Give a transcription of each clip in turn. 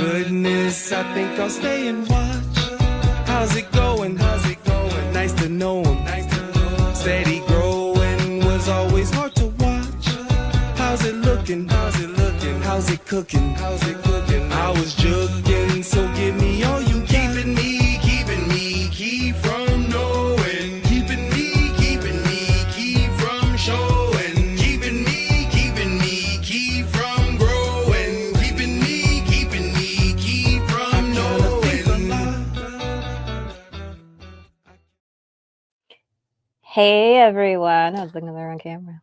goodness, I think I'll stay and watch. How's it going? How's it going? Nice to know him. Nice to know him. Steady growing was always hard to watch. How's it looking? How's it looking? How's it cooking? How's it cooking? I was joking, so give me all you got. Keeping me, keep from knowing. Keeping me, keep from showing. Keeping me, keep from growing. Keeping me, keep from knowing. Hey everyone, I was looking there on camera.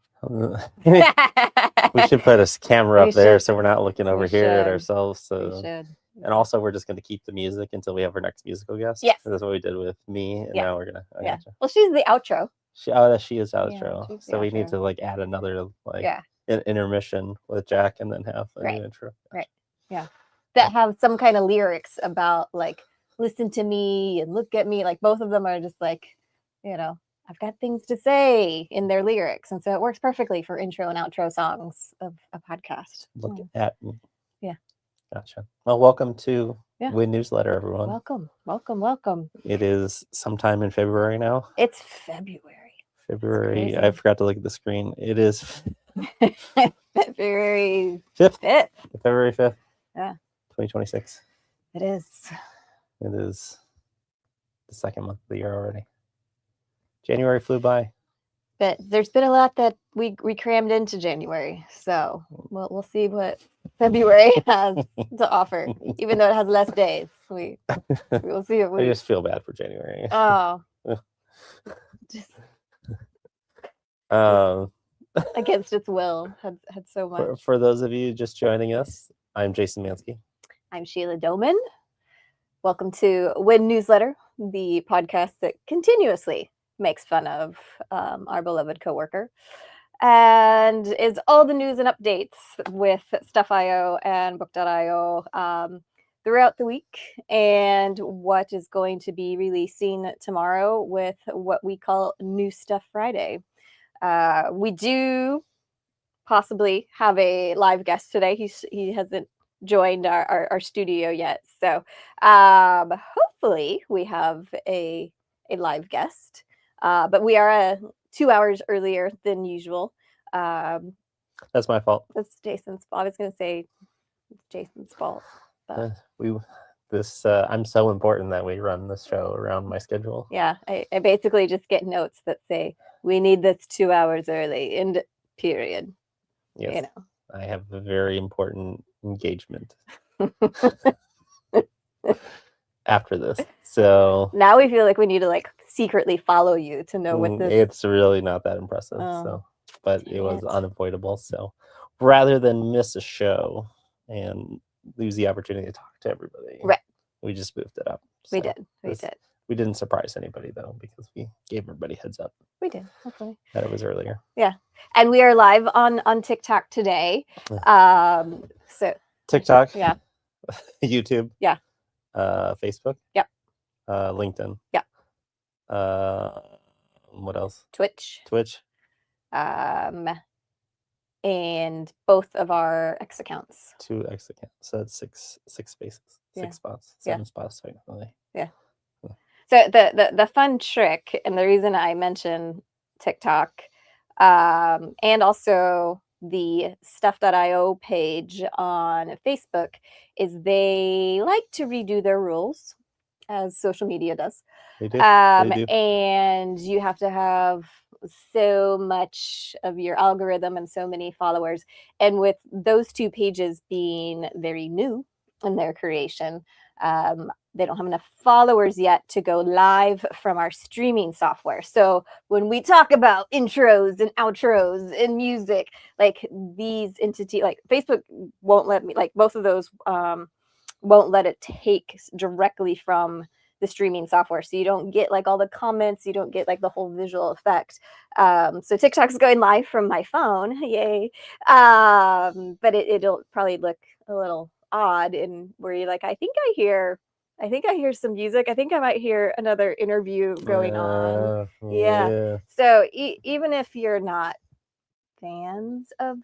We should put a camera We up there should. so we're not looking over We here at should. ourselves. We So, should. and also we're just going to keep the music until we have our next musical guest. Yes. That's what we did with me, and Yeah. now we're gonna. Yeah. Well, she's the outro. She is outro. she's the So we need outro. to like add another like Yeah. intermission with Jack, and then have a Right. new intro. Right. That have some kind of lyrics about like listen to me and look at me. Like both of them are just like, I've got things to say in their lyrics. And so it works perfectly for intro and outro songs of a podcast. Look at me. Yeah. Gotcha. Well, welcome to Yeah. Wen Newsletter, everyone. Welcome. It is sometime in February now. It's February. February. crazy. I forgot to look at the screen. It is February 5th. 5th. February 5th. Yeah. 2026. It is. It is the second month of the year already. January flew by. But there's been a lot that we crammed into January. So we'll see what February has to offer. Even though it has less days. We will see what I we just feel bad for January. Oh. Just against its will. Had so much. For those of you just joining us, I'm Jason Mansky. I'm Sheila Doman. Welcome to Wen Newsletter, the podcast that continuously makes fun of our beloved coworker and is all the news and updates with Stuff.io and Book.io throughout the week, and what is going to be releasing tomorrow with what we call New Stuff Friday. We do possibly have a live guest today. He hasn't joined our studio yet, so hopefully we have a live guest, but we are 2 hours earlier than usual. That's my fault. That's Jason's fault. I was going to say it's Jason's fault, but I'm so important that we run this show around my schedule. yeah, I basically just get notes that say we need this 2 hours early, end period. Yes, I have a very important engagement after this. So now we feel like we need to like secretly follow you to know what this. It's really not that impressive. But it was unavoidable. So rather than miss a show and lose the opportunity to talk to everybody, right, we just moved it up. We So did. We didn't surprise anybody though, because we gave everybody heads up. We did, hopefully. That it was earlier. Yeah. And we are live on TikTok today. So TikTok. Yeah. YouTube. Yeah. Facebook. Yep. LinkedIn. Yep. What else? Twitch. And both of our X accounts. 2 X accounts. So that's six spaces. Yeah. 6 spots. 7 spots technically. Yeah. So the fun trick, and the reason I mention TikTok, and also the Stuff.io page on Facebook, is they like to redo their rules, as social media does. They do. And you have to have so much of your algorithm and so many followers. And with those 2 pages being very new in their creation, they don't have enough followers yet to go live from our streaming software. So when we talk about intros and outros and music, like these entities, like Facebook won't let me, like both of those won't let it take directly from the streaming software. So you don't get like all the comments, you don't get like the whole visual effect. So TikTok's going live from my phone, yay. But it'll probably look a little odd, and where you're like, I think I hear some music. I think I might hear another interview going on. Yeah. So even if you're not fans of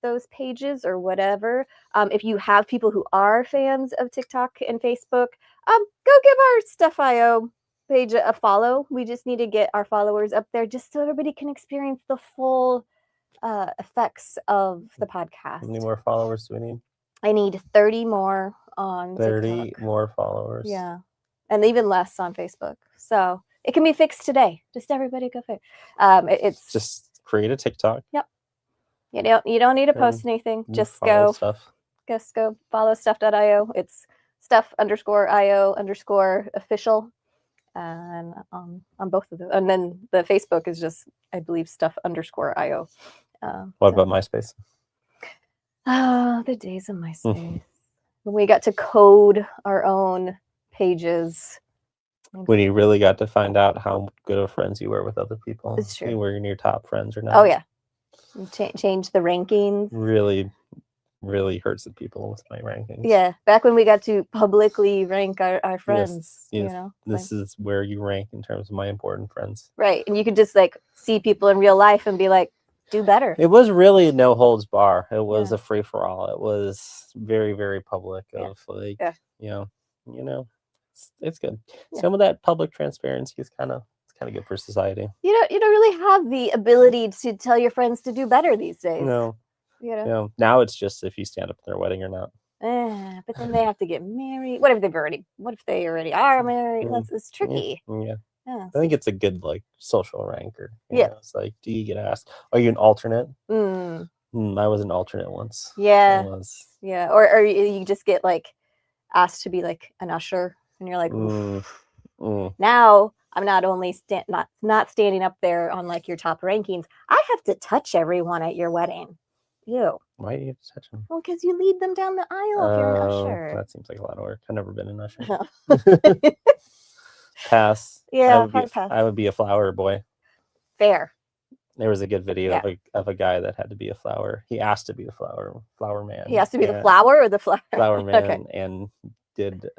those pages or whatever. If you have people who are fans of TikTok and Facebook, go give our Stuff.io page a follow. We just need to get our followers up there just so everybody can experience the full effects of the podcast. How many more followers do we need? I need 30 more on 30 TikTok. more followers. Yeah. And even less on Facebook. So it can be fixed today. Just everybody go fix. It's just create a TikTok. Yep. You don't need to post anything. Just go follow stuff.io. It's stuff_io_official. And on both of them. And then the Facebook is just, I believe, stuff_io. What about MySpace? Oh, the days of MySpace. When we got to code our own pages. When you really got to find out how good of friends you were with other people. It's true. You were in your top friends or not. Oh, yeah. Change the rankings. Really hurts the people with my rankings. Yeah. Back when we got to publicly rank our friends. Yes. This is where you rank in terms of my important friends. Right. And you could just like see people in real life and be like, do better. It was really no holds bar. It was a free for all. It was very, very public of it's good. Yeah. Some of that public transparency is kind of good for society. You don't really have the ability to tell your friends to do better these days. No. Now it's just if you stand up at their wedding or not. But then they have to get married. What if they already are married? It's tricky. Yeah. Yeah. I think it's a good social ranker. It's like, do you get asked? Are you an alternate? I was an alternate once. Yeah. Yeah. Or you just get like asked to be like an usher, and you're like, now I'm not only not standing up there on like your top rankings. I have to touch everyone at your wedding. Ew. Why do you have to touch them? Well, because you lead them down the aisle if you're an usher. That seems like a lot of work. I've never been an usher. No. Pass. Yeah, pass. I would be a flower boy. Fair. There was a good video of a guy that had to be a flower. He asked to be a flower man. He has to be the flower or the flower? Flower man, and did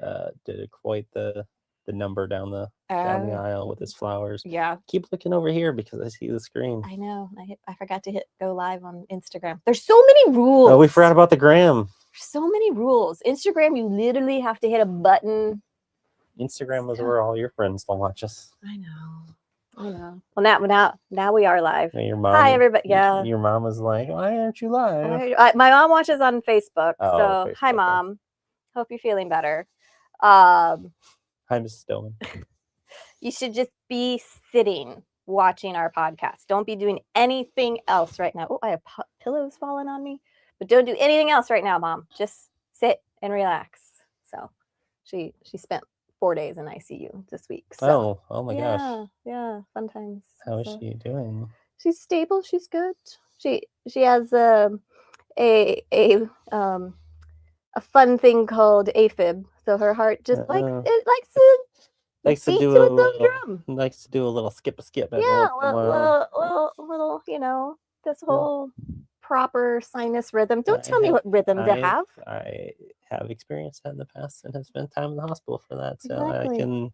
quite the number down the aisle with his flowers. Yeah. Keep looking over here because I see the screen. I know. I forgot to hit go live on Instagram. There's so many rules. Oh, we forgot about the gram. So many rules. Instagram, you literally have to hit a button. Instagram is where all your friends will watch us. I know. Well, now we are live. Your mom, hi, everybody. Yeah. Your mom was like, why aren't you live? My mom watches on Facebook. Facebook, hi, Mom. Hope you're feeling better. Hi, Mrs. Stillman. You should just be sitting watching our podcast. Don't be doing anything else right now. Oh, I have pillows falling on me. But don't do anything else right now, Mom. Just sit and relax. So she spent 4 days in ICU this week. So. Oh my gosh. Yeah, fun times. How is she doing? She's stable. She's good. She has a fun thing called AFib. So her heart just likes to do a little skip. Yeah, little, this whole proper sinus rhythm. Don't tell me what rhythm to have. I have experienced that in the past and have spent time in the hospital for that, so exactly. I can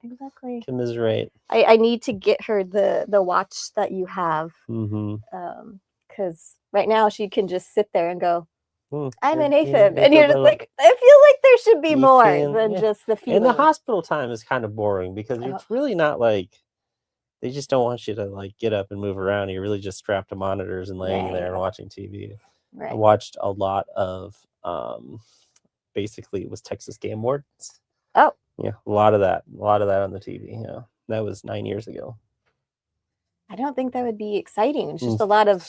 commiserate. I need to get her the watch that you have, because right now she can just sit there and go, I'm an AFib, and you're just like, I feel like there should be more than just the feeling. And the hospital time is kind of boring because it's really not like they just don't want you to like get up and move around. You're really just strapped to monitors and laying there and watching TV. Right. I watched a lot of basically it was Texas Game Wardens. Oh. Yeah, a lot of that on the TV. Yeah. That was 9 years ago. I don't think that would be exciting. It's just a lot of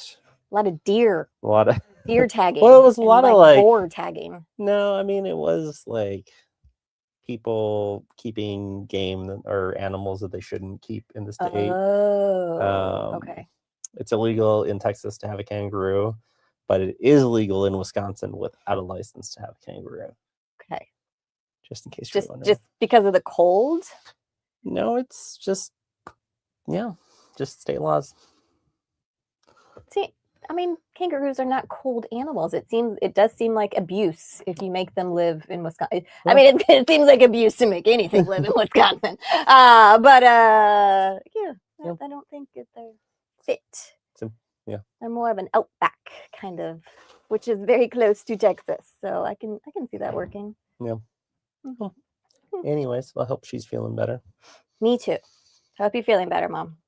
deer. A lot of deer tagging. Well, it was a lot of like boar tagging. No, I mean it was like people keeping game or animals that they shouldn't keep in the state. Oh, okay. It's illegal in Texas to have a kangaroo, but it is legal in Wisconsin without a license to have a kangaroo. Okay. Just in case you're wondering. Just because of the cold? No, it's just state laws. See, I mean, kangaroos are not cold animals. It does seem like abuse if you make them live in Wisconsin. I mean, it seems like abuse to make anything live in Wisconsin. I don't think they're fit. Yeah. I'm more of an outback kind of, which is very close to Texas, so I can see that working. Yeah. Mhm. Anyways, I hope she's feeling better. Me too. Hope you're feeling better, Mom.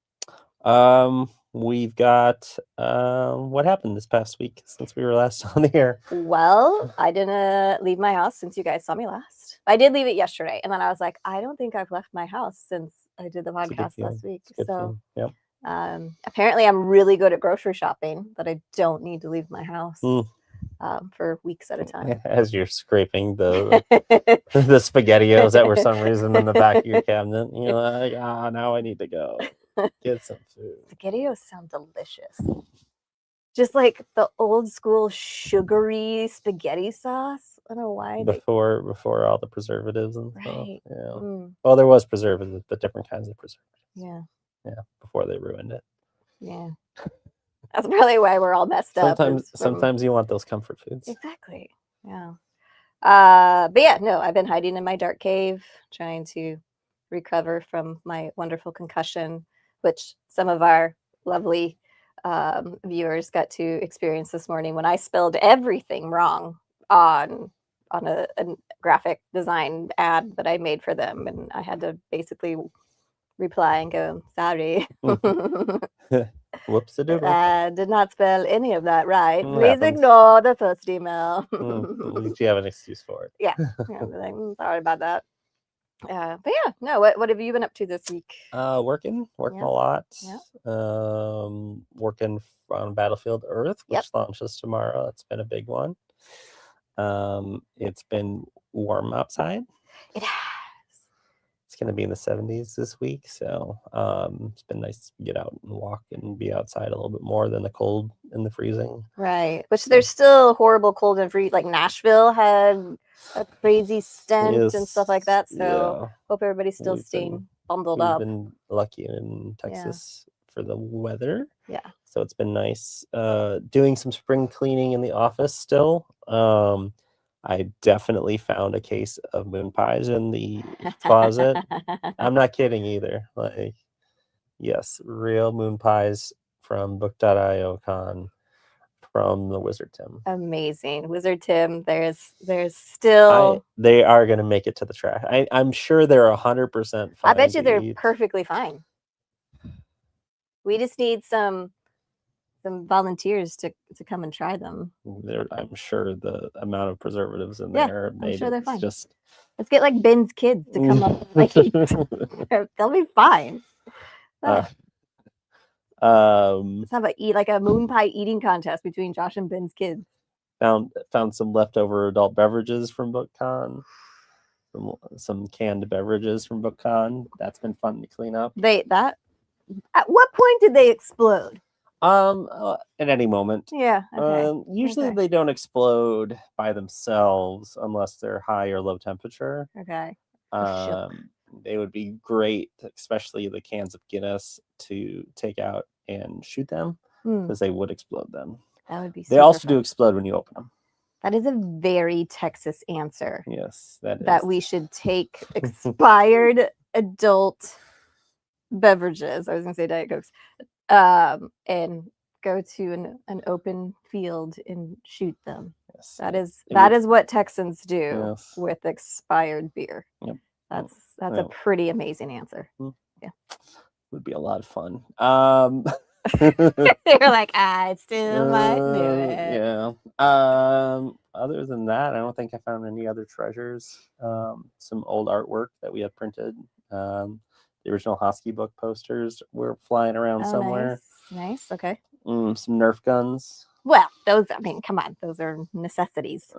We've got what happened this past week since we were last on the air. Well, I didn't leave my house since you guys saw me last. I did leave it yesterday, and then I was like, I don't think I've left my house since I did the It's a good podcast feeling. last week. It's a good So feeling. Yep. apparently I'm really good at grocery shopping, that I don't need to leave my house Mm. for weeks at a time. As you're scraping the SpaghettiOs that were some reason in the back of your cabinet, you're like, now I need to go get some food. SpaghettiOs sound delicious. Just like the old school sugary spaghetti sauce. I don't know why. Before all the preservatives and stuff. Right. Yeah. Mm, Well, there was preservatives, but different kinds of preservatives. yeah. Yeah. Before they ruined it. Yeah. That's probably why we're all messed up. Sometimes you want those comfort foods. Exactly. Yeah. But yeah, no, I've been hiding in my dark cave, trying to recover from my wonderful concussion, which some of our lovely viewers got to experience this morning when I spelled everything wrong on a graphic design ad that I made for them, and I had to basically reply and go, sorry. Whoops-a-doodle. I did not spell any of that right. Please Happens. ignore the first email. At least you have an excuse for it. Yeah, like, sorry about that. But yeah, no. What have you been up to this week? Working Yeah. a lot. Yeah. Working on Battlefield Earth, which Yep. launches tomorrow. That's been a big one. It's been warm outside. It has. It's going to be in the 70s this week, so it's been nice to get out and walk and be outside a little bit more than the cold and the freezing. Right, which there's still horrible cold and freeze. Like Nashville had a crazy stench and stuff like that. So hope everybody's still staying bundled up. We've been lucky in Texas for the weather. Yeah. So it's been nice doing some spring cleaning in the office still. I definitely found a case of moon pies in the closet. I'm not kidding either. Like, yes, real moon pies from book.io con from the Wizard Tim. Amazing. Wizard Tim, there's still... They are going to make it to the track. I'm sure they're 100% fine. I bet you they're perfectly fine. We just need some volunteers to come and try them. I'm sure the amount of preservatives in there I'm sure they're fine. Just... Let's get like Ben's kids to come up and like eat. They'll be fine. Let's have a moon pie eating contest between Josh and Ben's kids. Found some leftover adult beverages from BookCon. Some canned beverages from BookCon. That's been fun to clean up. At what point did they explode? At any moment. Yeah. Okay. Usually they don't explode by themselves unless they're high or low temperature. Okay. They would be great, especially the cans of Guinness, to take out and shoot them because they would explode then. That would be. They also do explode when you open them. That is a very Texas answer. Yes, that is. That we should take expired adult beverages. I was going to say Diet Cokes. And go to an open field and shoot them. Yes. That is what Texans do with expired beer. Yep. That's a pretty amazing answer. Yeah. Would be a lot of fun. They're like, I still might do it. Yeah. Other than that, I don't think I found any other treasures. Some old artwork that we had printed. The original Hosky book posters were flying around somewhere. Nice. Okay. Some Nerf guns. Well, come on. Those are necessities.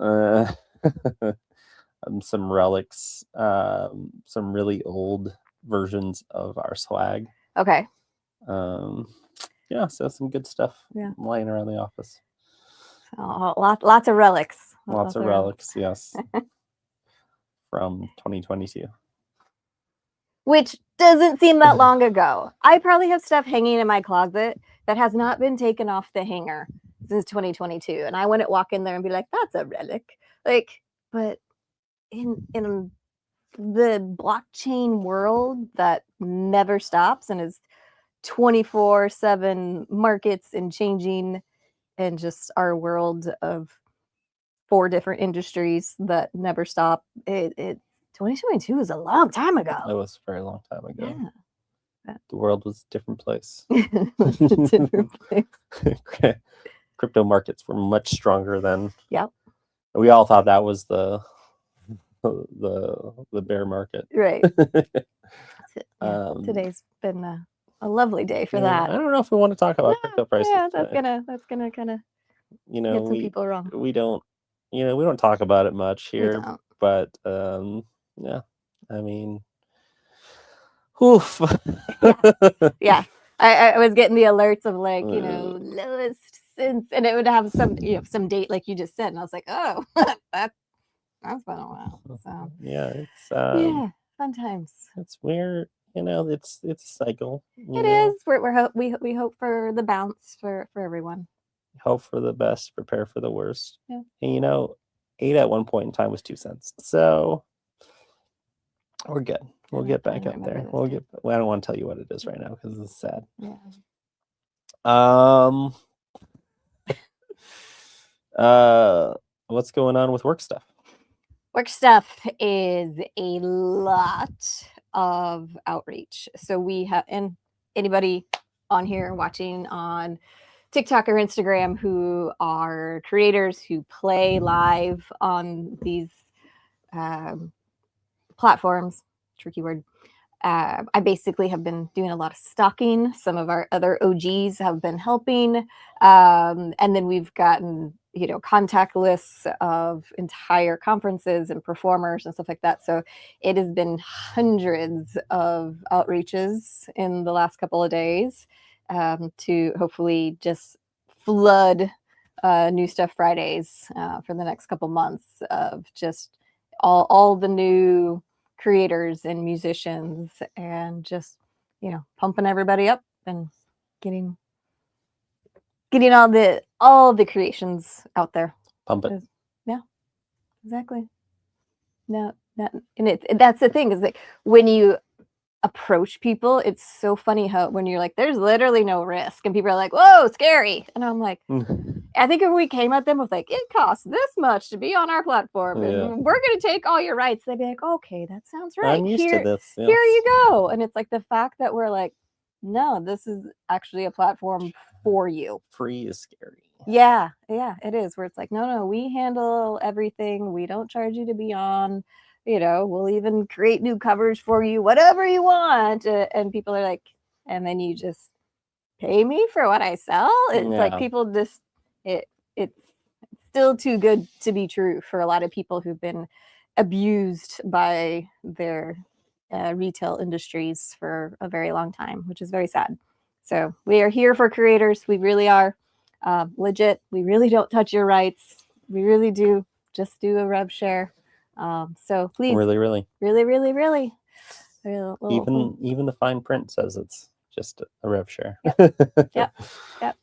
Some relics. Some really old versions of our swag. Okay. Yeah, so some good stuff lying around the office. Lots of relics. Lots of relics, yes. From 2022. Which doesn't seem that long ago. I probably have stuff hanging in my closet that has not been taken off the hanger since 2022. And I wouldn't walk in there and be like, that's a relic. But in the blockchain world that never stops and is 24/7 markets and changing, and just our world of 4 different industries that never stop. 2022 is a long time It ago. was a very long time ago. Yeah. The world was a different place. It's a different place. Crypto markets were much stronger then. Yep. We all thought that was the bear market. Right. Today's been a lovely day for that. I don't know if we want to talk about crypto prices. Yeah, that's gonna kind of get some people wrong. We don't we don't talk about it much here, don't. but yeah, I mean, oof. Yeah. I was getting the alerts of like, lowest since, and it would have some date like you just said, and I was like, oh, that's been a while. So yeah, it's fun times. It's weird, it's a cycle. It is. We hope for the bounce for everyone. Hope for the best, prepare for the worst. Yeah. And 8 at one point in time was 2 cents. So we're good. We'll get back up there. I don't want to tell you what it is right now because it's sad. Yeah. What's going on with work stuff? Work stuff is a lot of outreach. So we have, and anybody on here watching on TikTok or Instagram who are creators who play live on these platforms, tricky word. I basically have been doing a lot of stalking. Some of our other OGs have been helping. And then we've gotten, contact lists of entire conferences and performers and stuff like that. So it has been hundreds of outreaches in the last couple of days to hopefully just flood New Stuff Fridays for the next couple months of just all the new creators and musicians, and just pumping everybody up and getting all the creations out there. Pump it. Yeah, exactly. No, and that's the thing, is like when you approach people, it's so funny how when you're like, there's literally no risk, and people are like, whoa, scary, and I'm like, I think if we came at them with like, it costs this much to be on our platform, and we're going to take all your rights, they'd be like, okay, that sounds right. I'm used to this. Yes. Here you go. And it's like the fact that we're like, no, this is actually a platform for you. Free is scary. Yeah, it is. Where it's like, no, we handle everything. We don't charge you to be on. We'll even create new covers for you, whatever you want. And people are like, and then you just pay me for what I sell. It's like people just, it's still too good to be true for a lot of people who've been abused by their retail industries for a very long time, which is very sad. So we are here for creators. We really are legit. We really don't touch your rights. We really do just do a rev share. So please, really. Even the fine print says it's just a rev share. Yep.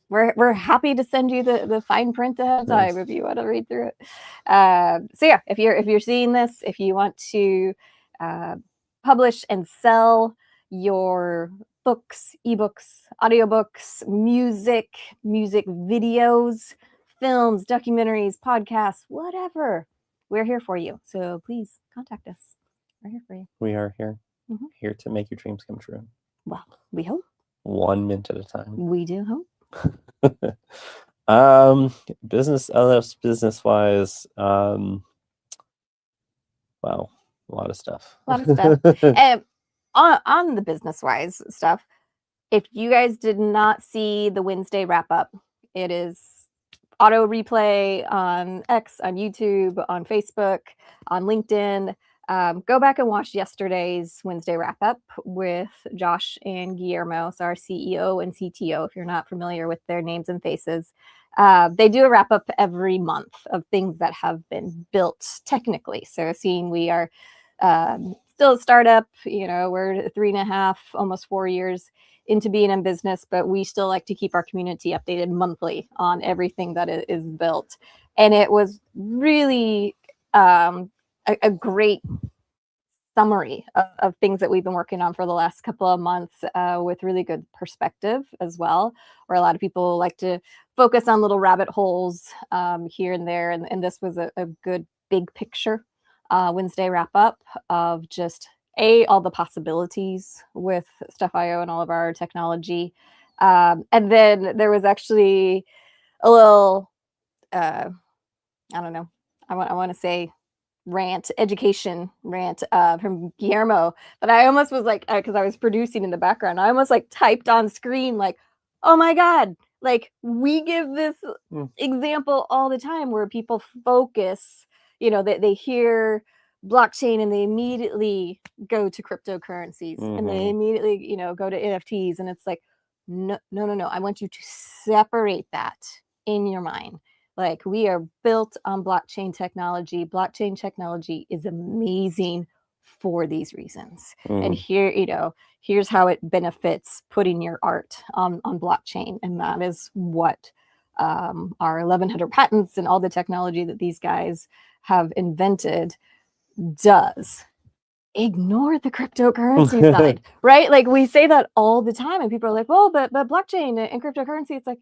We're happy to send you the fine print ahead of time if you want to read through it. So yeah, if you're seeing this, if you want to publish and sell your books, ebooks, audiobooks, music videos, films, documentaries, podcasts, whatever, we're here for you. So please contact us. We're here for you. We are here. Here to make your dreams come true. Well, we hope. 1 minute at a time. We do hope. Business wise, wow, a lot of stuff. And on the business wise stuff, if you guys did not see the Wednesday wrap up, it is auto replay on X, on YouTube, on Facebook, on LinkedIn. Go back and watch yesterday's Wednesday wrap up with Josh and Guillermo, so our CEO and CTO, if you're not familiar with their names and faces. They do a wrap up every month of things that have been built technically. So seeing we are still a startup, we're 3.5, almost 4 years into being in business, but we still like to keep our community updated monthly on everything that is built. And it was really a great summary of things that we've been working on for the last couple of months, with really good perspective as well, where a lot of people like to focus on little rabbit holes here and there. And this was a good big picture Wednesday wrap up of just all the possibilities with Stuff.io and all of our technology. And then there was actually a little, I don't know, I want to say education rant from Guillermo, but I almost was like, because I was producing in the background, I almost like typed on screen like, oh my God, like we give this example all the time where people focus, they hear blockchain and they immediately go to cryptocurrencies and they immediately, go to NFTs. And it's like, no. I want you to separate that in your mind. Like, we are built on blockchain technology. Blockchain technology is amazing for these reasons. And here, here's how it benefits putting your art on blockchain. And that is what our 1,100 patents and all the technology that these guys have invented does. Ignore the cryptocurrency side, right? Like, we say that all the time and people are like, oh, but blockchain and cryptocurrency, it's like,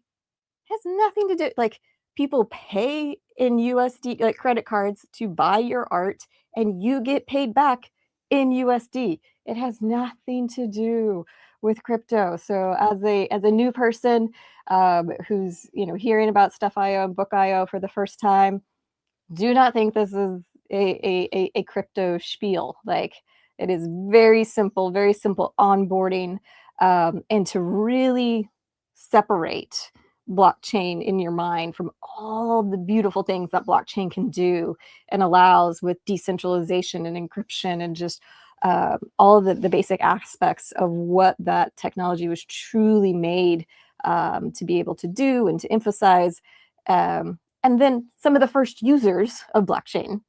has nothing to do, like, people pay in USD, like credit cards, to buy your art, and you get paid back in USD. It has nothing to do with crypto. So as a new person who's hearing about Stuff.io and Book.io for the first time, do not think this is a crypto spiel. Like, it is very simple onboarding, and to really separate blockchain in your mind from all the beautiful things that blockchain can do and allows with decentralization and encryption and just all of the basic aspects of what that technology was truly made to be able to do and to emphasize. And then some of the first users of blockchain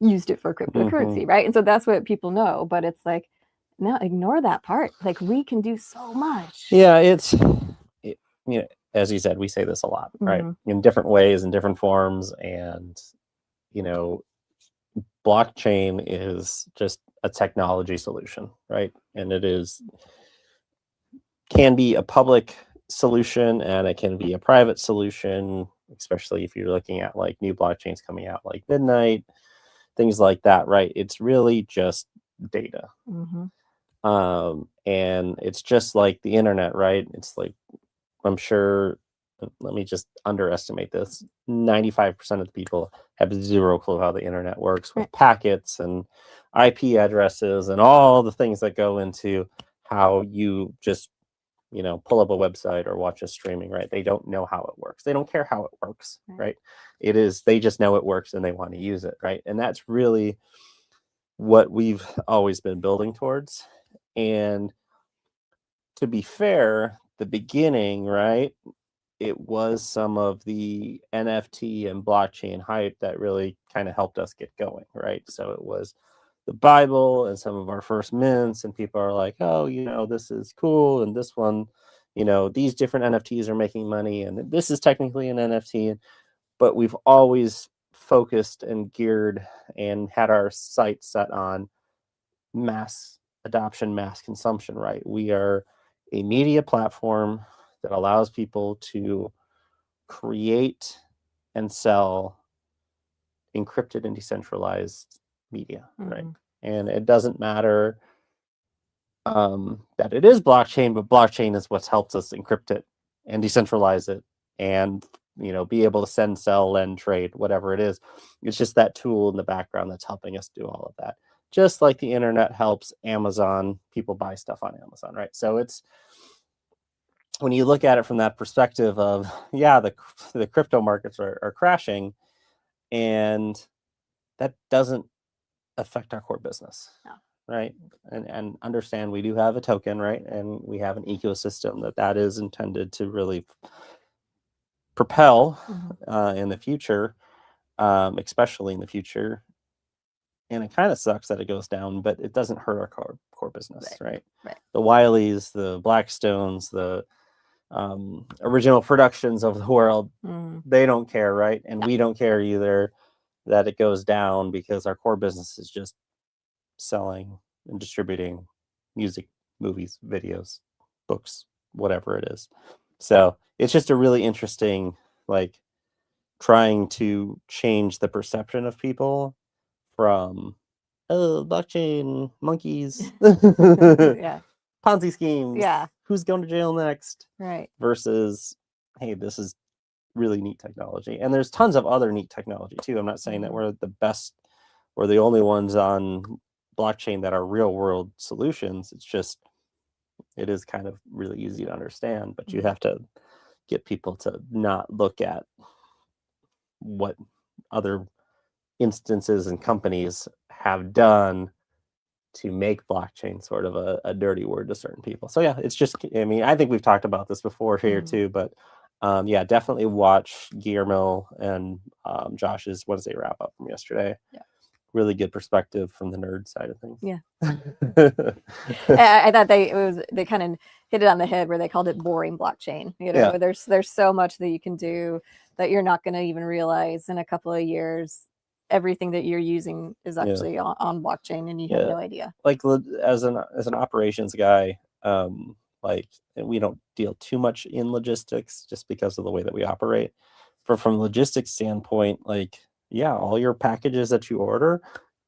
used it for cryptocurrency, right? And so that's what people know, but it's like, no, ignore that part. Like, we can do so much. Yeah, as you said, we say this a lot, right? In different ways, in different forms. And, blockchain is just a technology solution, right? And can be a public solution and it can be a private solution, especially if you're looking at like new blockchains coming out like Midnight, things like that, right? It's really just data. And it's just like the internet, right? It's like, I'm sure, let me just underestimate this, 95% of the people have zero clue how the internet works with packets and IP addresses and all the things that go into how you just, pull up a website or watch a streaming, right? They don't know how it works. They don't care how it works, right? They just know it works and they want to use it, right? And that's really what we've always been building towards. And to be fair, the beginning, right, it was some of the NFT and blockchain hype that really kind of helped us get going, right? So it was the Bible and some of our first mints, and people are like, oh, this is cool, and this one, these different NFTs are making money, and this is technically an NFT. But we've always focused and geared and had our sights set on mass adoption, mass consumption, right? We are a media platform that allows people to create and sell encrypted and decentralized media, right? And it doesn't matter that it is blockchain, but blockchain is what's helped us encrypt it and decentralize it and be able to send, sell, lend, trade, whatever it is. It's just that tool in the background that's helping us do all of that. Just like the internet helps Amazon, people buy stuff on Amazon, right? So it's, when you look at it from that perspective of, the crypto markets are crashing, and that doesn't affect our core business, right? And understand we do have a token, right? And we have an ecosystem that is intended to really propel in the future, especially in the future. And it kind of sucks that it goes down, but it doesn't hurt our core business, right? The Wileys, the Blackstones, the original productions of the world, they don't care, right? And we don't care either that it goes down, because our core business is just selling and distributing music, movies, videos, books, whatever it is. So it's just a really interesting, like, trying to change the perception of people from, oh, blockchain, monkeys, Yeah. Ponzi schemes, Yeah. who's going to jail next, Right. versus, hey, this is really neat technology. And there's tons of other neat technology too. I'm not saying that we're the best, we're the only ones on blockchain that are real world solutions. It's just, it is kind of really easy to understand, but you have to get people to not look at what other instances and companies have done to make blockchain sort of a dirty word to certain people. So yeah, it's just, I mean, I think we've talked about this before here too, but yeah, definitely watch Guillermo and Josh's Wednesday wrap up from yesterday. Yeah. Really good perspective from the nerd side of things. Yeah. I thought they kind of hit it on the head where they called it boring blockchain. You know, there's so much that you can do that you're not going to even realize in a couple of years. Everything that you're using is actually on blockchain, and you have no idea. Like, as an operations guy, like, we don't deal too much in logistics just because of the way that we operate. But from a logistics standpoint, like, yeah, all your packages that you order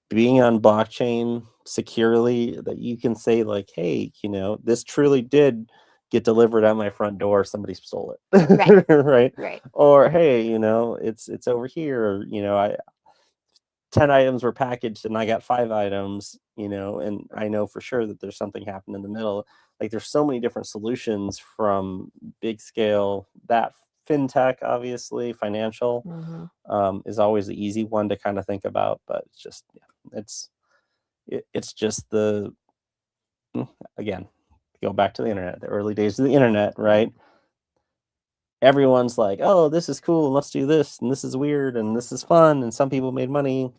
being on blockchain securely, that you can say like, hey, you know, this truly did get delivered at my front door, somebody stole it. Right. Or, hey, you know, it's over here, you know, 10 items were packaged and I got 5 items, you know, and I know for sure that there's something happened in the middle. Like, there's so many different solutions, from big scale, that fintech, obviously, financial is always the easy one to kind of think about, but it's just, it's just the, again, go back to the internet, the early days of the internet, right? Everyone's like, oh, this is cool, let's do this, and this is weird, and this is fun, and some people made money,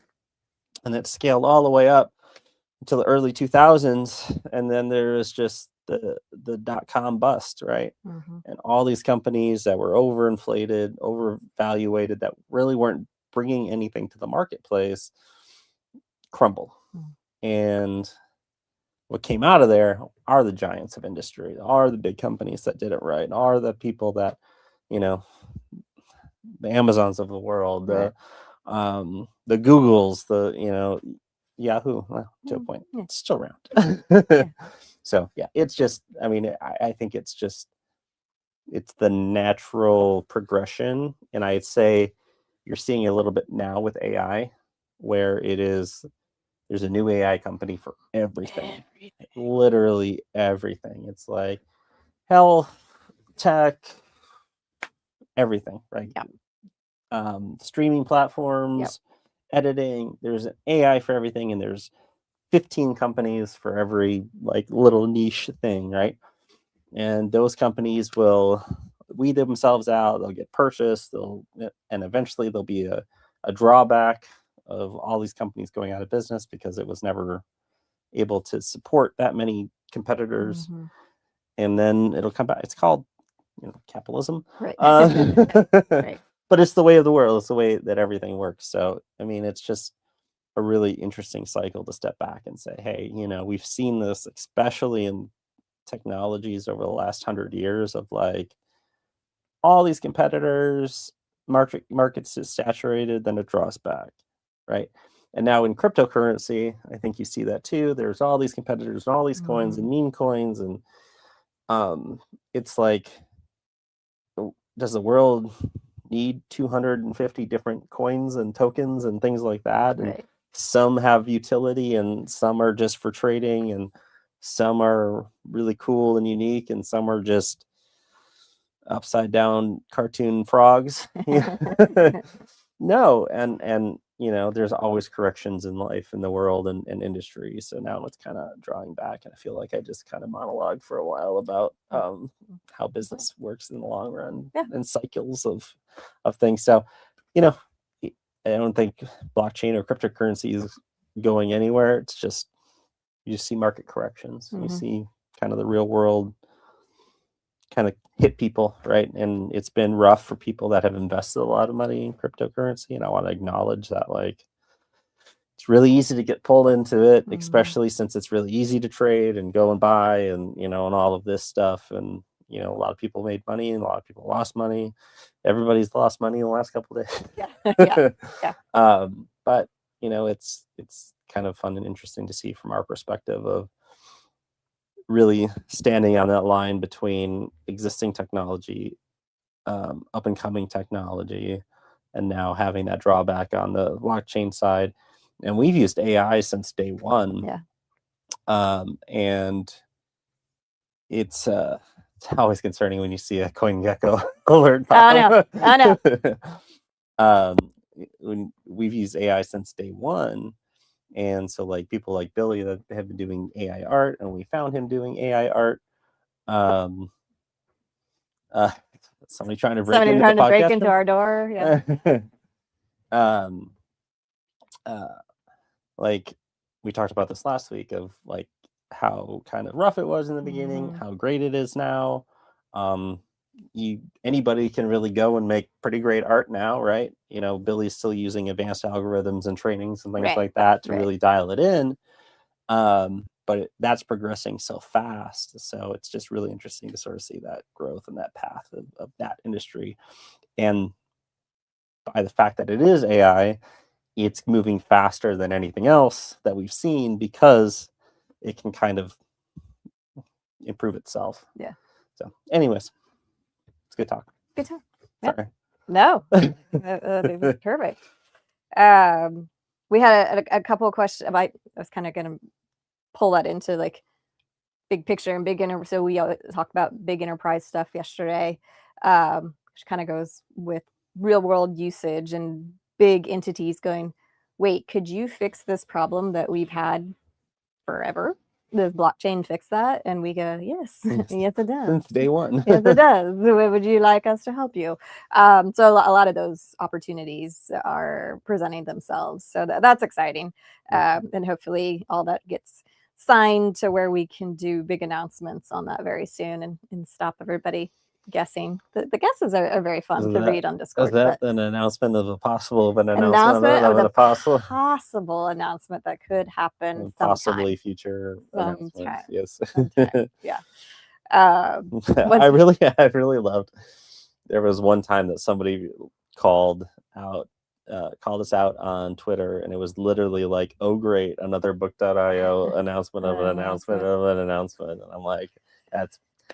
and it scaled all the way up until the early 2000s, and then there was just the dot-com bust, right? And all these companies that were overinflated, overvaluated, that really weren't bringing anything to the marketplace, crumble. And what came out of there are the giants of industry, are the big companies that did it right, are the people that, you know, the Amazons of the world, the Googles, the, you know, Yahoo, well, to a point, it's still around. So yeah, it's just, I mean, I think it's just, it's the natural progression. And I'd say you're seeing a little bit now with AI, where it is, there's a new AI company for everything. Literally everything. It's like health, tech, everything, right? Streaming platforms, editing, there's an AI for everything, and there's 15 companies for every like little niche thing, right? And those companies will weed themselves out, they'll get purchased, and eventually there'll be a drawback of all these companies going out of business because it was never able to support that many competitors. And then it'll come back. It's called, you know, capitalism. But it's the way of the world. It's the way that everything works. So, I mean, it's just a really interesting cycle to step back and say, hey, you know, we've seen this, especially in technologies over the last 100 years, of like all these competitors, markets is saturated, then it draws back, right? And now in cryptocurrency, I think you see that too. There's all these competitors and all these coins and meme coins, and it's like, does the world need 250 different coins and tokens and things like that? And some have utility, and some are just for trading, and some are really cool and unique, and some are just upside down cartoon frogs. No, and you know, there's always corrections in life, in the world, and industry. So now it's kind of drawing back, and I feel like I just kind of monologued for a while about how business works in the long run, and cycles of things. So, you know, I don't think blockchain or cryptocurrency is going anywhere. It's just, you just see market corrections. You see kind of the real world kind of hit people, right? And it's been rough for people that have invested a lot of money in cryptocurrency. And I want to acknowledge that, like, it's it's really easy to get pulled into it, Mhm. especially since it's really easy to trade and go and buy and, and all of this stuff. And, a lot of people made money and a lot of people lost money. Everybody's lost money in the last couple of days. Yeah. Yeah. But, it's kind of fun and interesting to see from our perspective of really standing on that line between existing technology, up and coming technology, and now having that drawback on the blockchain side. And we've used AI since day one. Yeah. And it's always concerning when you see a CoinGecko alert pop. I know. When we've used AI since day one. And so like people like Billy that have been doing AI art, and we found him doing AI art. Somebody trying to break into the podcast break into our door. Yeah. Like we talked about this last week of like how kind of rough it was in the beginning, how great it is now. Anybody can really go and make pretty great art now, right? Billy's still using advanced algorithms and trainings and things like that to really dial it in. But that's progressing so fast. So it's just really interesting to sort of see that growth and that path of that industry. And by the fact that it is AI, it's moving faster than anything else that we've seen because it can kind of improve itself. Yeah. So anyways, it's good talk. Good talk. Sorry. No, it was perfect. We had a couple of questions. I was kind of going to pull that into like big picture and big so we talked about big enterprise stuff yesterday, which kind of goes with real world usage and big entities going, wait, could you fix this problem that we've had forever? Does blockchain fix that? And we go, yes. Yes, it does. Since day one. Yes, it does. Would you like us to help you? So a lot of those opportunities are presenting themselves. So that's exciting. And hopefully all that gets signed to where we can do big announcements on that very soon and stop everybody guessing. The guesses are very fun to read on Discord. Is that an announcement of a possible announcement of a possible announcement that could happen possibly future announcements? Yes. Yeah. I really loved. There was one time that somebody called us out on Twitter, and it was literally like, "Oh great, another book.io announcement of an announcement of an announcement," and I'm like,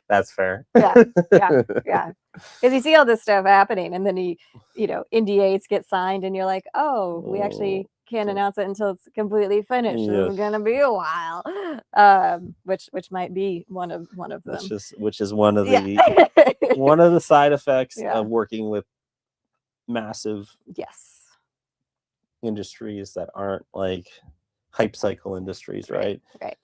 that's fair. Yeah. Because you see all this stuff happening, and then NDAs get signed, and you're like, oh, we actually can't announce it until it's completely finished. Yes. It's gonna be a while. Which might be one of them. Which is one of the one of the side effects of working with massive industries that aren't like hype cycle industries, right? Right.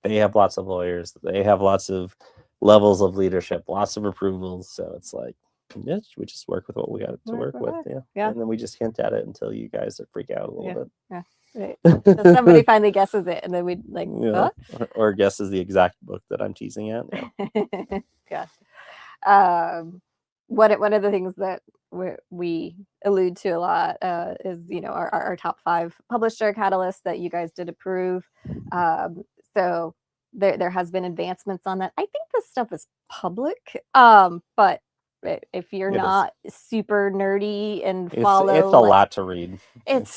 They have lots of lawyers. They have lots of levels of leadership, lots of approvals. So it's like, we just work with what we got to work with. Yeah. And then we just hint at it until you guys freak out a little bit. Yeah. Right. So somebody finally guesses it, and then we'd like, what? Or guesses the exact book that I'm teasing at. Yeah. One of the things that we allude to a lot is our top 5 publisher catalysts that you guys did approve. So there has been advancements on that. I think this stuff is public, but if you're not super nerdy and follow, it's a lot to read. There's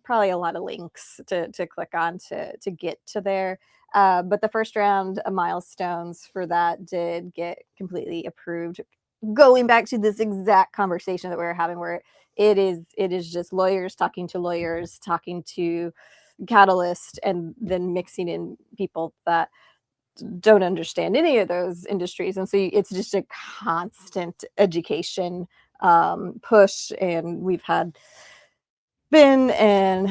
probably a lot of links to click on to get to there. But the first round of milestones for that did get completely approved. Going back to this exact conversation that we were having, where it is just lawyers talking to Catalyst, and then mixing in people that don't understand any of those industries, and so it's just a constant education push. And we've had Ben and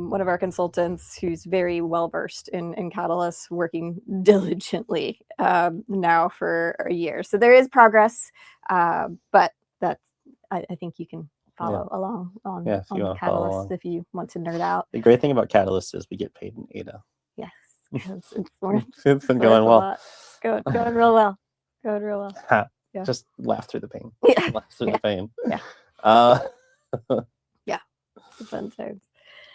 one of our consultants who's very well versed in Catalyst working diligently now for a year. So there is progress, but I think you can follow along on Catalyst if you want to nerd out. The great thing about Catalyst is we get paid in ADA. Yes, it's been going well. Going real well. Going real well. Just laugh through the pain. Yeah. Laugh through the pain. Yeah. Fun times.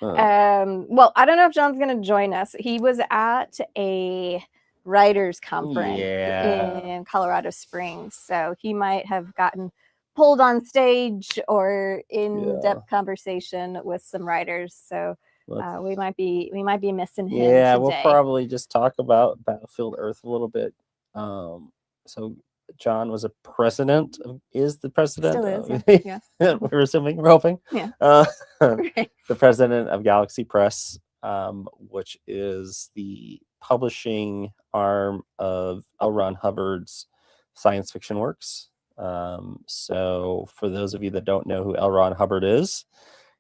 Uh, Well, I don't know if John's going to join us. He was at a writers conference in Colorado Springs, so he might have gotten pulled on stage or in depth conversation with some writers. So we might be missing him. Yeah, today. we'll probably just talk about Battlefield Earth a little bit. So John was is the president. Still is, yeah. We're assuming, we're hoping. Yeah. The president of Galaxy Press, which is the publishing arm of L. Ron Hubbard's science fiction works. So for those of you that don't know who L. Ron Hubbard is,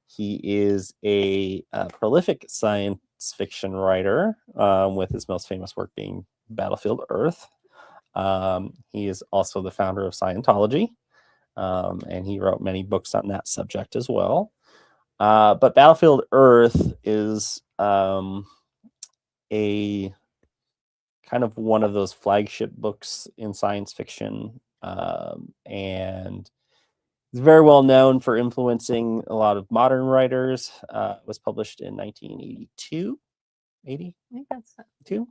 he is a prolific science fiction writer, with his most famous work being Battlefield Earth. He is also the founder of Scientology, and he wrote many books on that subject as well. But Battlefield Earth is a kind of one of those flagship books in science fiction, and it's very well known for influencing a lot of modern writers. It was published in 1982, 80? I think that's 2.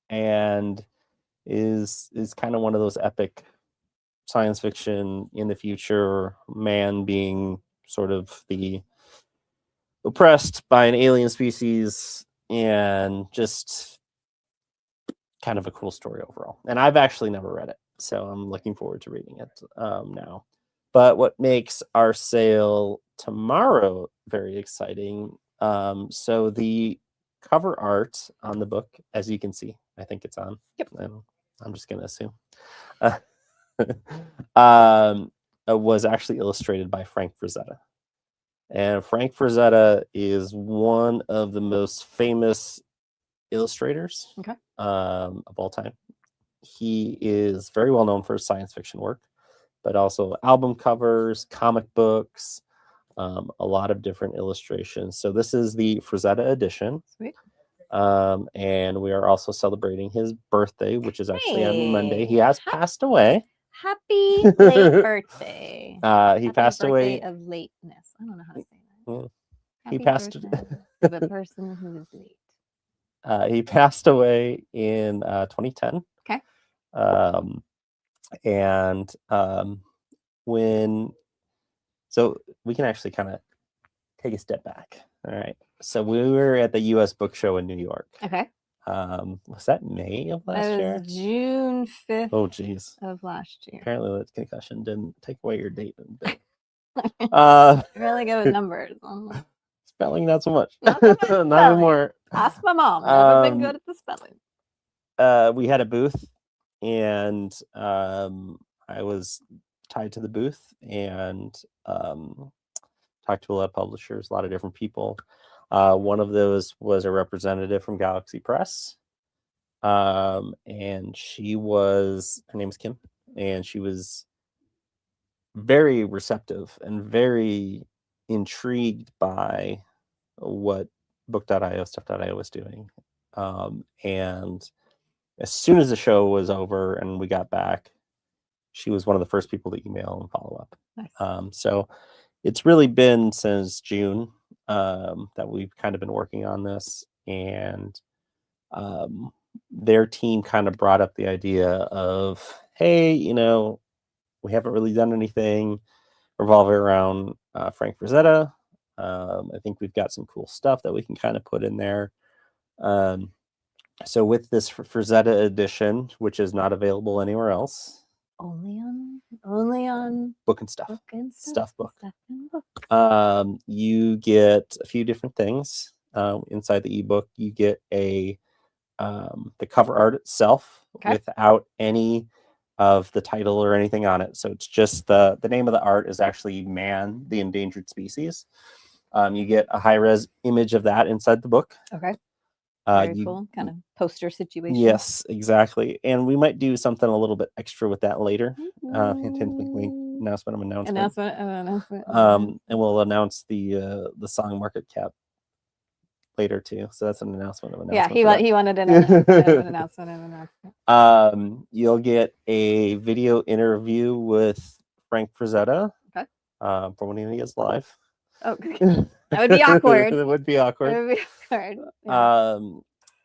And is kind of one of those epic science fiction in the future, man being sort of the oppressed by an alien species, and just kind of a cool story overall. And I've actually never read it, so I'm looking forward to reading it now. But what makes our sale tomorrow very exciting, so the cover art on the book, as you can see, I think it's on. Yep. I'm just going to assume. Was actually illustrated by Frank Frazetta. And Frank Frazetta is one of the most famous illustrators of all time. He is very well known for his science fiction work, but also album covers, comic books, a lot of different illustrations. So this is the Frazetta edition. Sweet. And we are also celebrating his birthday, which is actually on Monday. He has passed away. Happy late birthday. He passed away of lateness. I don't know how to say that. He Happy passed birthday of a person who is late. He passed away in 2010. Okay. So we can actually kind of take a step back. All right. So we were at the U.S. Book Show in New York. Okay. Was that May of last year? That was June 5th. Oh, geez. Of last year. Apparently, that concussion didn't take away your date. Really good with numbers. Spelling, not so much. Not so much Not spelling. anymore. Ask my mom. Never been good at the spelling. We had a booth, and I was tied to the booth and talked to a lot of publishers, a lot of different people. One of those was a representative from Galaxy Press, and her name is Kim, and she was very receptive and very intrigued by what book.io, stuff.io was doing. And as soon as the show was over and we got back, she was one of the first people to email and follow up. Nice. So it's really been since June that we've kind of been working on this, and their team kind of brought up the idea of, hey, we haven't really done anything revolving around Frank Frazetta. I think we've got some cool stuff that we can kind of put in there. So with this Frazetta edition, which is not available anywhere else, only on Book and Stuff. Book and Stuff book. Stuff and book. You get a few different things inside the ebook. You get the cover art itself without any of the title or anything on it. So it's just the name of the art is actually Man, the Endangered Species. You get a high-res image of that inside the book. Okay. Very cool. Kind of poster situation. Yes, exactly. And we might do something a little bit extra with that later. Hint, hint, wink, wink. Announcement of announcement. And we'll announce the song market cap later too. So that's an announcement of announcement. Yeah, he wanted an announcement of announcement. You'll get a video interview with Frank Frazetta from when he is live. Oh, that would be awkward. It would be That awkward. would be awkward.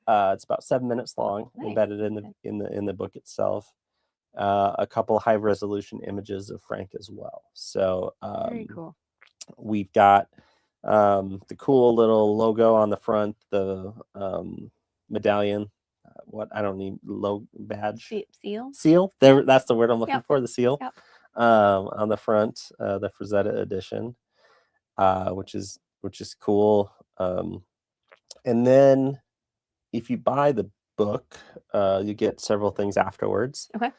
Yeah. It's about 7 minutes long, Nice. embedded in the book itself. A couple high resolution images of Frank as well. So Very cool. we've got the cool little logo on the front, the medallion. What I don't need badge. Seal. There, that's the word I'm looking for. The seal. Yep. On the front, the Frazetta edition, which is cool. And then if you buy the book, you get several things afterwards. Okay.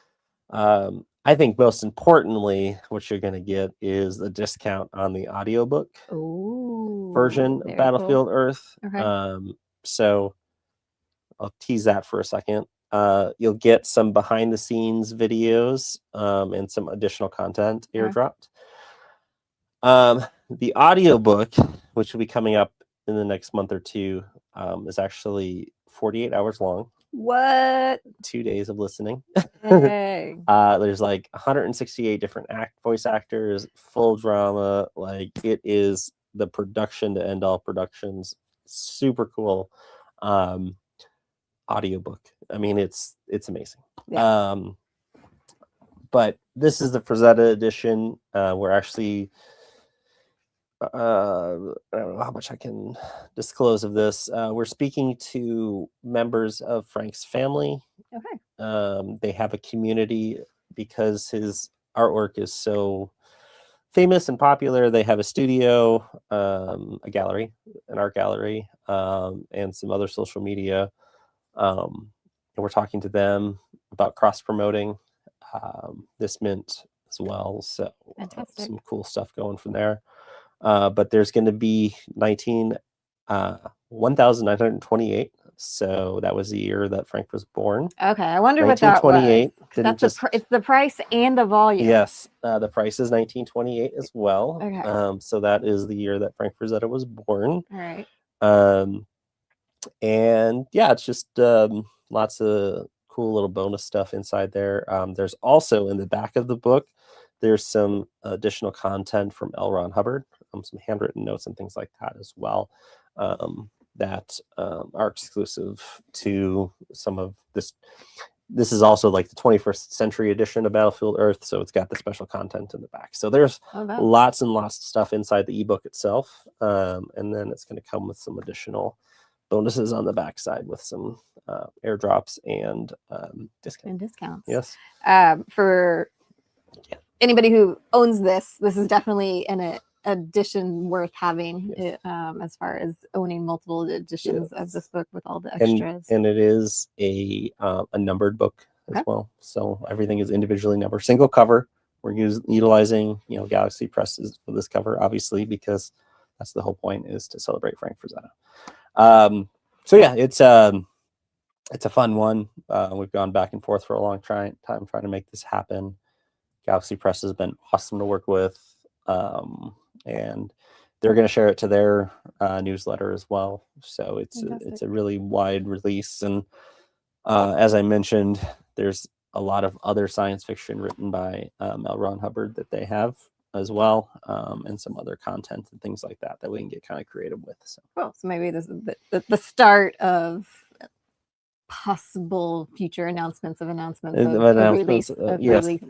I think most importantly, what you're going to get is a discount on the audiobook version of Battlefield Earth. Okay. So I'll tease that for a second. You'll get some behind the scenes videos and some additional content airdropped. The audiobook, which will be coming up in the next month or two, is actually 48 hours long. What? 2 days of listening. Hey. There's like 168 different voice actors, full drama. Like, it is the production to end all productions. Super cool audiobook. I mean, it's amazing. Yeah. But this is the Frazetta edition. We're actually I don't know how much I can disclose of this. We're speaking to members of Frank's family. Okay. They have a community because his artwork is so famous and popular. They have a studio, a gallery, an art gallery, and some other social media. And we're talking to them about cross promoting this mint as well. So some cool stuff going from there. But there's going to be 1,928. So that was the year that Frank was born. Okay, I wonder what that was. That's it's the price and the volume. Yes, the price is 1928 as well. Okay. So that is the year that Frank Frazetta was born. All right. And yeah, it's just lots of cool little bonus stuff inside there. There's also in the back of the book, there's some additional content from L. Ron Hubbard, some handwritten notes and things like that as well, that are exclusive to some of this. This is also like the 21st century edition of Battlefield Earth, so it's got the special content in the back. So there's lots and lots of stuff inside the ebook itself, and then it's going to come with some additional bonuses on the backside with some airdrops and discounts. Yes. For anybody who owns this is definitely an edition worth having, as far as owning multiple editions of this book with all the extras. And it is a numbered book as well. So everything is individually numbered. Single cover. We're utilizing Galaxy presses for this cover, obviously, because that's the whole point, is to celebrate Frank Frazetta. So yeah, it's a fun one. We've gone back and forth for a long time trying to make this happen. Galaxy Press has been awesome to work with, and they're going to share it to their newsletter as well. So it's a really wide release, and as I mentioned, there's a lot of other science fiction written by L. Ron Hubbard that they have as well, and some other content and things like that we can get kind of creative with. So maybe this is the start of possible future announcements of releases.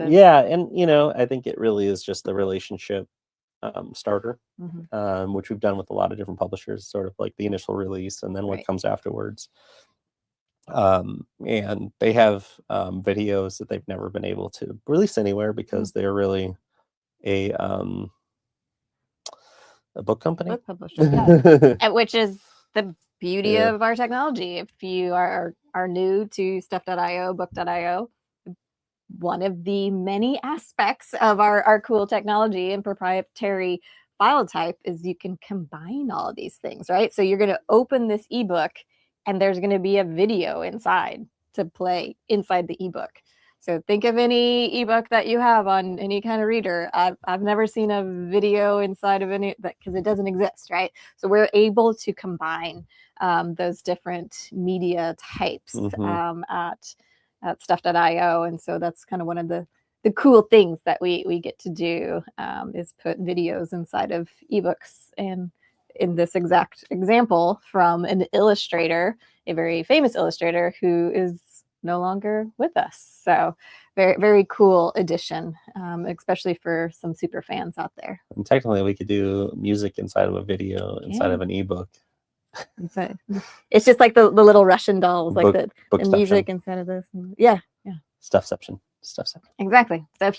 Yeah, and I think it really is just the relationship starter, which we've done with a lot of different publishers, sort of like the initial release and then what comes afterwards. And they have videos that they've never been able to release anywhere because they're really a book company, book publisher, which is the beauty of our technology. If you are new to stuff.io, book.io, one of the many aspects of our cool technology and proprietary file type is you can combine all of these things, right? So you're going to open this ebook and there's going to be a video inside to play inside the ebook. So think of any ebook that you have on any kind of reader. I've never seen a video inside of any, because it doesn't exist, right? So we're able to combine those different media types at stuff.io, and so that's kind of one of the the cool things that we get to do is put videos inside of ebooks. And in this exact example from an illustrator, a very famous illustrator who is no longer with us. So very, very cool addition, especially for some super fans out there. And technically, we could do music inside of a video, inside of an ebook. It's just like the little Russian dolls, like the music Bookception. instead of this. Yeah. Stuffception. Exactly. So if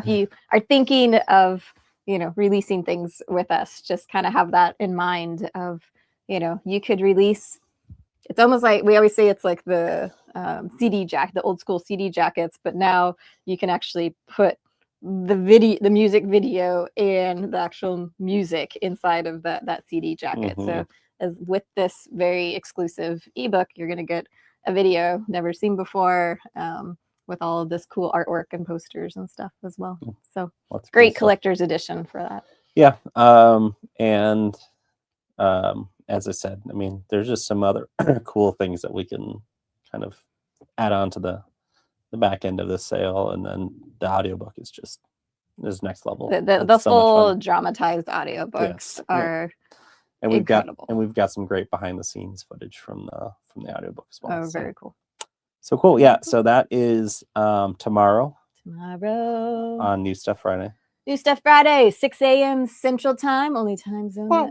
you are thinking of, releasing things with us, just kind of have that in mind of, you could release. It's almost like we always say it's like the CD jacket, the old school CD jackets, but now you can actually put the music video and the actual music inside of that CD jacket. Mm-hmm. So as with this very exclusive ebook, you're going to get a video never seen before, with all of this cool artwork and posters and stuff as well. So That's great cool collector's edition for that. Yeah. And as I said, I mean, there's just some other cool things that we can kind of add on to the back end of this sale. And then the audiobook is next level. The full dramatized audiobooks are and incredible. we've got some great behind the scenes footage from the audiobook as well. Oh, very cool. So cool. Yeah. So that is tomorrow on New Stuff Friday. New Stuff Friday, 6 a.m. Central Time, only time zone. I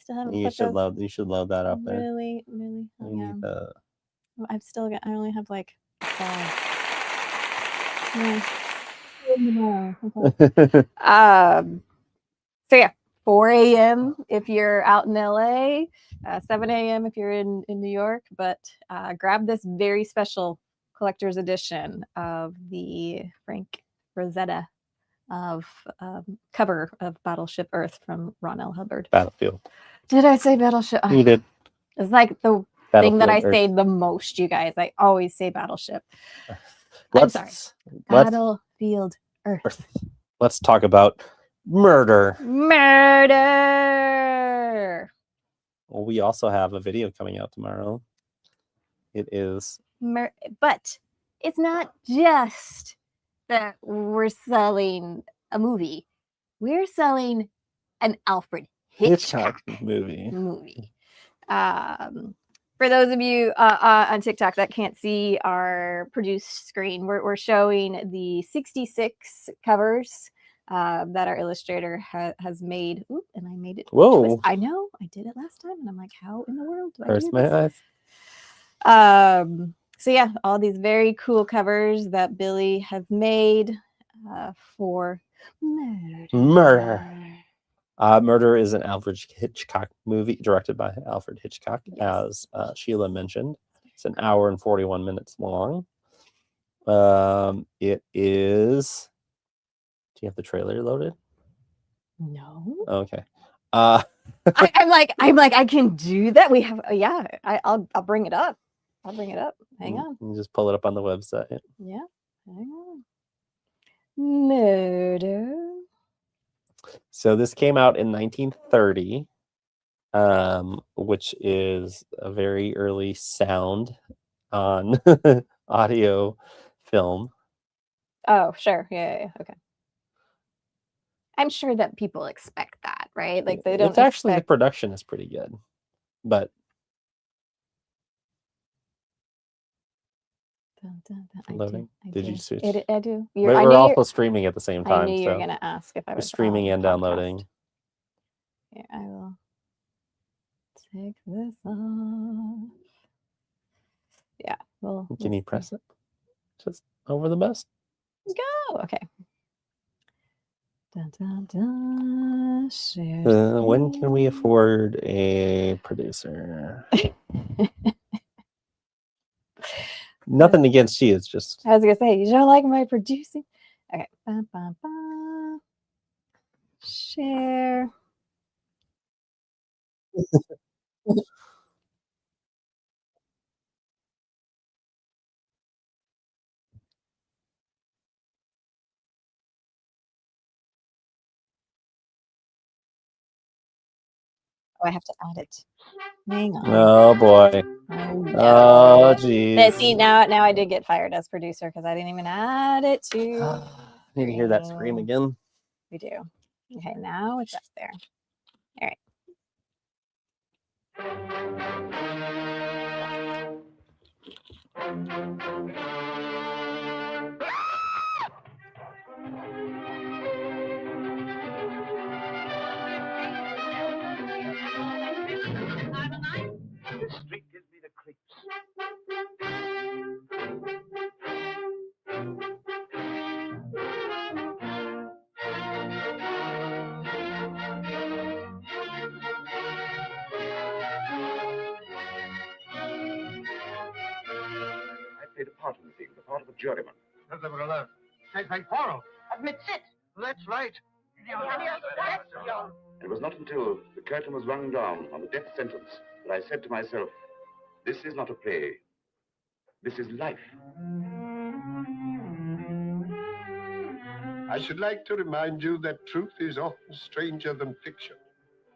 still haven't you should load that up there. Really? I only have like 5. So yeah, 4 a.m. if you're out in LA, 7 a.m. if you're in New York, but grab this very special collector's edition of the Frank Rosetta of cover of Battleship Earth from Ron L. Hubbard. Battlefield. Did I say Battleship? You did. It's like the thing that I say the most, you guys. I always say Battleship. I'm sorry. Battlefield Earth. Let's talk about murder. Well, we also have a video coming out tomorrow. It is. But it's not just that we're selling a movie. We're selling an Alfred Hitchcock movie. For those of you on TikTok that can't see our produced screen, we're showing the 66 covers that our illustrator has made. Ooh, and I made it. Whoa! I know, I did it last time, and I'm like, how in the world do I Hurts do my this? eyes. So yeah, all these very cool covers that Billy has made for murder. Murder is an Alfred Hitchcock movie directed by Alfred Hitchcock, as Sheila mentioned. It's an hour and 41 minutes long. It is. Do you have the trailer loaded? No. Okay. I'm like, I can do that. We have, I'll bring it up. Hang on. You just pull it up on the website. Yeah. Hang on. Murder. So this came out in 1930, which is a very early sound on audio film. Oh, sure. Yeah. Okay. I'm sure that people expect that, right? Like they don't. It's actually the production is pretty good, but. Loading. Did you switch? I do. We're also streaming at the same time. I knew you were going to ask if I was streaming and downloading. Yeah, I will take this off. Yeah. Well. Can you press it? Just over the best. Let's go. Okay. When can we afford a producer? Nothing against you. It's just. I was gonna say you don't like my producing. Okay. Share. I have to add it. Hang on. Oh boy. No. Oh See, jeez. now I did get fired as producer because I didn't even add it to. Need to hear that scream again. We do. Okay, now it's up there. All right. Street gives me the creeps. I played a part in the thing, the part of a juryman. St. Paul. Admits it. That's right. It was not until the curtain was rung down on the death sentence that I said to myself, this is not a play. This is life. I should like to remind you that truth is often stranger than fiction.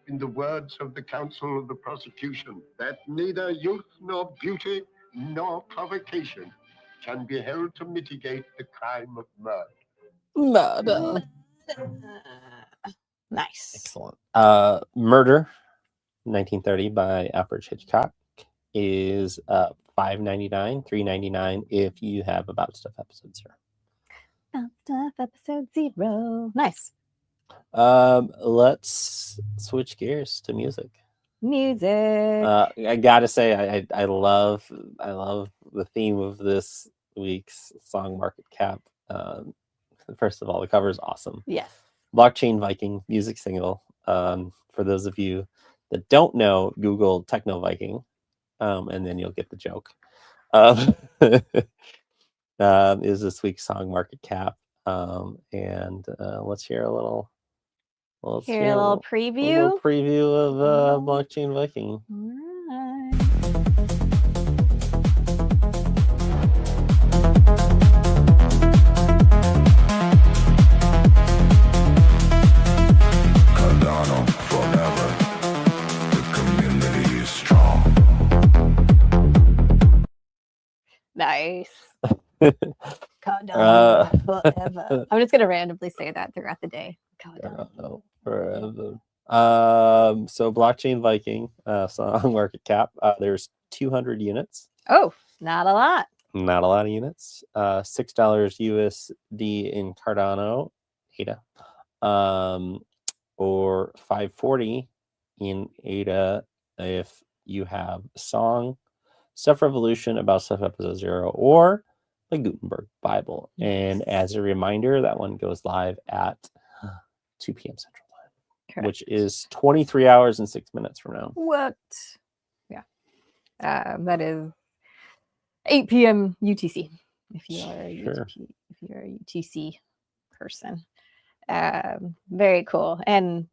In the words of the counsel of the prosecution, that neither youth nor beauty nor provocation can be held to mitigate the crime of murder. Murder. Nice. Excellent. Murder, 1930 by Alfred Hitchcock, is $5.99, $3.99 if you have About Stuff episode 0. About Stuff episode 0. Nice. Let's switch gears to music. Music. I gotta say, I love the theme of this week's song market cap. First of all, the cover is awesome. Yes. Blockchain Viking music single. For those of you that don't know, Google Techno Viking, and then you'll get the joke. Is this week's song market cap, and let's hear a little. Let's Hear a little preview. A little preview of Blockchain Viking. All right. Cardano forever. The community is strong. Nice. Cardano forever. I'm just gonna randomly say that throughout the day. Cardano forever. So Blockchain Viking song market cap. There's 200 units. Oh, not a lot. Not a lot of units. $6 USD in Cardano, ADA, or $5.40 in ADA if you have Song, Stuff Revolution, About Stuff Episode 0, or the Gutenberg Bible. And as a reminder, that one goes live at 2 p.m. Central Time, Correct. which is 23 hours and 6 minutes from now. What? Yeah. That is 8 p.m. UTC. If you are a Sure. if you're a UTC person. Very cool. And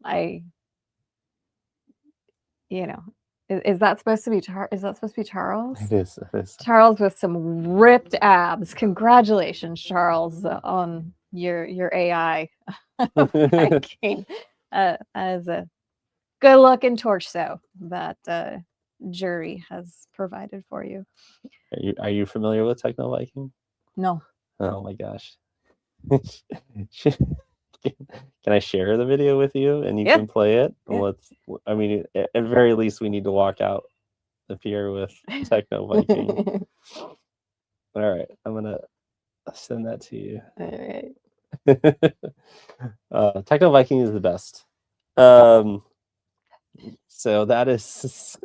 is that supposed to be Charles? It is. Charles with some ripped abs. Congratulations, Charles, on your AI ranking. As a good looking torso that jury has provided for you. Are you familiar with Techno Viking? No. Oh my gosh. Can I share the video with you and you can play it? Yeah. I mean, at very least, we need to walk out of here with Techno Viking. All right. I'm going to send that to you. All right. Techno Viking is the best. So that is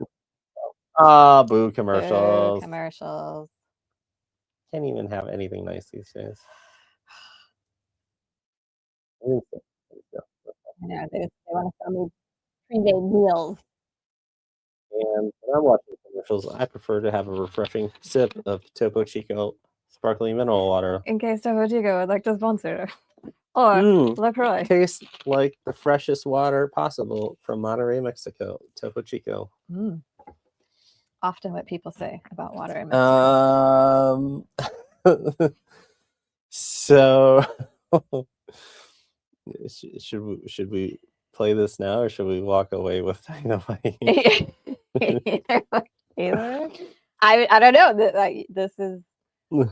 boo commercials. Commercials. Can't even have anything nice these days. I know they want to sell me pre-made meals. And when I'm watching commercials, I prefer to have a refreshing sip of Topo Chico sparkling mineral water. In case Topo Chico would like to sponsor. Or LaCroix. Tastes like the freshest water possible from Monterrey, Mexico. Topo Chico. Often what people say about water in Mexico. So should we play this now, or should we walk away with Technoviking? Either. I don't know. This is. All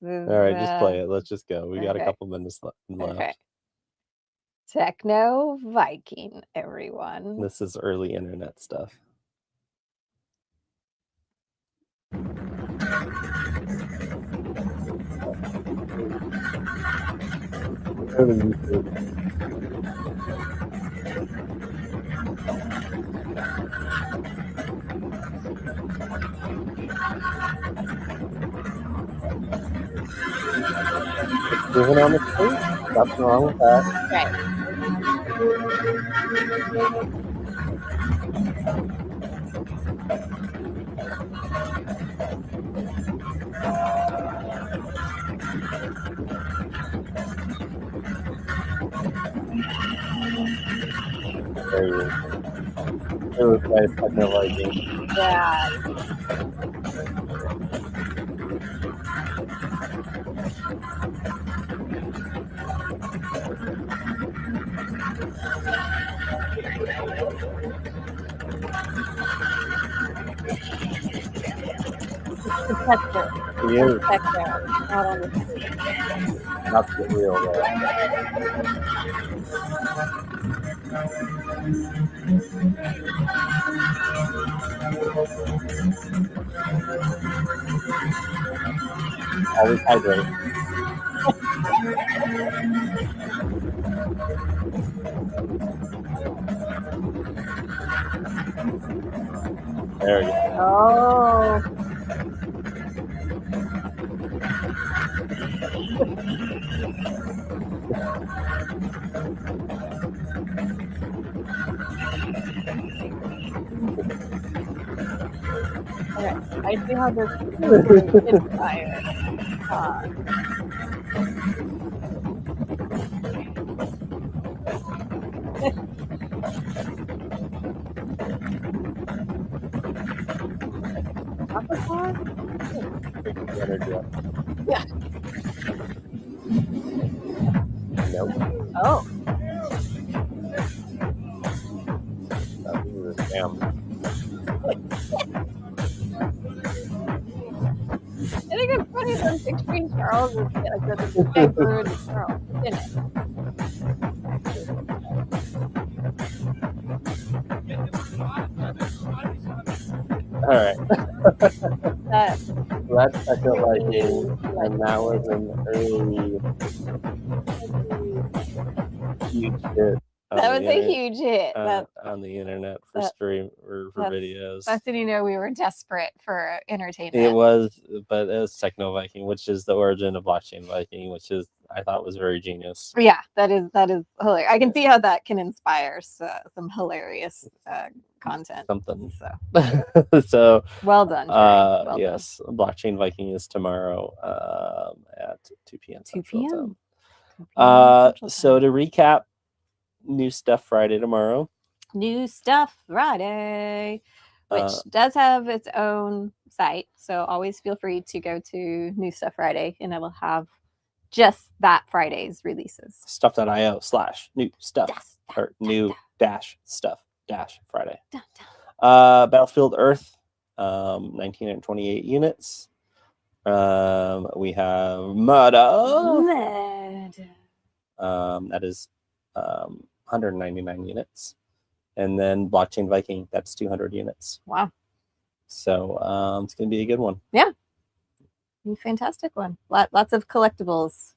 right, just play it. Let's just go. We got a okay. couple minutes left. Okay. Techno Viking, everyone. This is early internet stuff. Moving on the screen. Nothing wrong with that. Right. There you go. It was nice Technoviking. Yeah. The texture. It is. The texture. Not on the screen. Not the real though. Always hydrate. There you go. Oh. Okay. I see how this is fire. Yeah. Nope. Oh. Damn. I think it's funny them picturing Charles as like the big bird of Charles, isn't it? All right. That That's Technoviking, and that was an early huge hit. that was a huge hit. On the internet for stream or for videos. That's when you know we were desperate for entertainment. It was, but it was Technoviking, which is the origin of blockchain Viking, which is I thought was very genius. Yeah, that is hilarious. I can see how that can inspire some hilarious content. Something. So, so well done. Well yes, blockchain Viking is tomorrow at 2 p.m. 2 Central p.m. Time. So to recap, New Stuff Friday tomorrow. New Stuff Friday, which does have its own site. So always feel free to go to New Stuff Friday, and I will have just that Friday's releases. Stuff.io/new stuff or new dash stuff dash Friday. Battlefield Earth, 1928 units. We have Murder. That is 199 units. And then Blockchain Viking, that's 200 units. Wow. So it's going to be a good one. Yeah. Fantastic one. Lots of collectibles.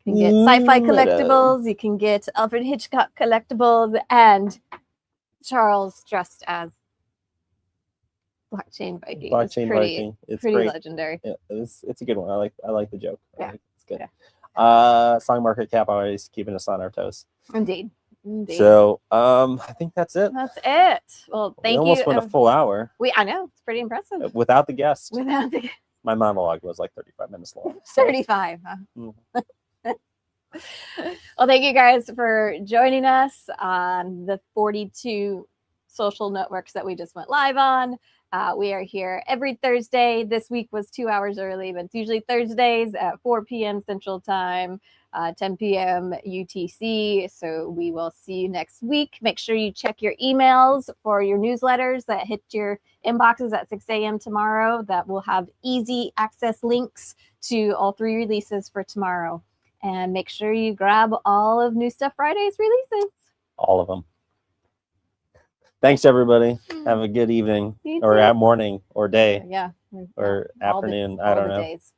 You can get sci-fi collectibles. You can get Alfred Hitchcock collectibles, and Charles dressed as Blockchain Viking. Viking. It's pretty great. Legendary. Yeah, it's a good one. I like the joke. Yeah. It's good. Yeah. Song market cap always keeping us on our toes. Indeed. So I think that's it. That's it. Well, thank you. We almost went a full hour. I know, it's pretty impressive. Without the guest. My monologue was like 35 minutes long. So. 35. Huh? Well, thank you guys for joining us on the 42 social networks that we just went live on. We are here every Thursday. This week was 2 hours early, but it's usually Thursdays at 4 p.m. Central Time. 10 p.m. UTC. So we will see you next week. Make sure you check your emails for your newsletters that hit your inboxes at 6 a.m. tomorrow. That will have easy access links to all 3 releases for tomorrow. And make sure you grab all of New Stuff Friday's releases. All of them. Thanks, everybody. Have a good evening You or too. morning or day Yeah. or All the- afternoon. all I don't the know. days.